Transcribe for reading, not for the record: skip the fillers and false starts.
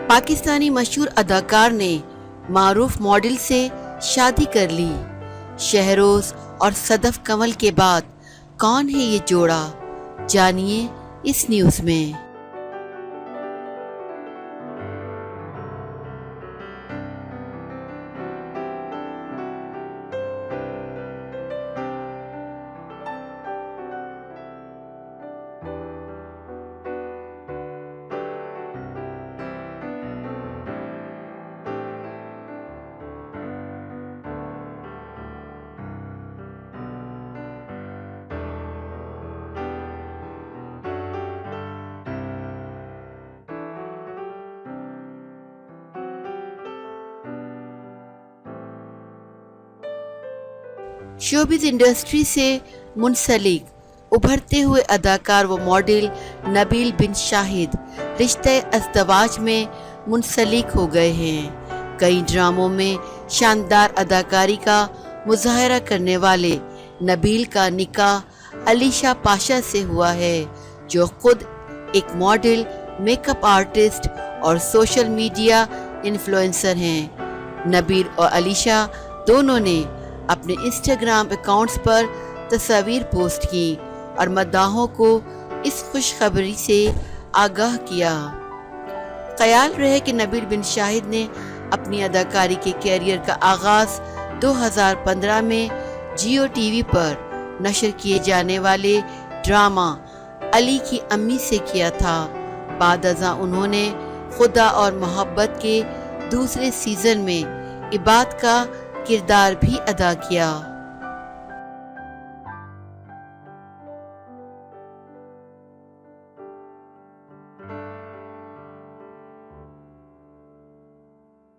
پاکستانی مشہور اداکار نے معروف ماڈل سے شادی کر لی۔ شہروز اور صدف کنول کے بعد کون ہے یہ جوڑا؟ جانیے اس نیوز میں۔ شوبز انڈسٹری سے منسلک ابھرتے ہوئے اداکار و ماڈل نبیل بن شاہد رشتہ ازدواج میں منسلک ہو گئے ہیں۔ کئی ڈراموں میں شاندار اداکاری کا مظاہرہ کرنے والے نبیل کا نکاح علیشہ پاشا سے ہوا ہے، جو خود ایک ماڈل، میک اپ آرٹسٹ اور سوشل میڈیا انفلوئنسر ہیں۔ نبیل اور علیشہ دونوں نے اپنے انسٹاگرام اکاؤنٹس پر تصاویر پوسٹ کی اور مداحوں کو اس خوشخبری سے آگاہ کیا۔ خیال رہے کہ نبیل بن شاہد نے اپنی اداکاری کے کیریئر کا آغاز 2015 میں جیو ٹی وی پر نشر کیے جانے والے ڈرامہ علی کی امی سے کیا تھا۔ بعد ازاں انہوں نے خدا اور محبت کے دوسرے سیزن میں عباد کا کردار بھی ادا کیا۔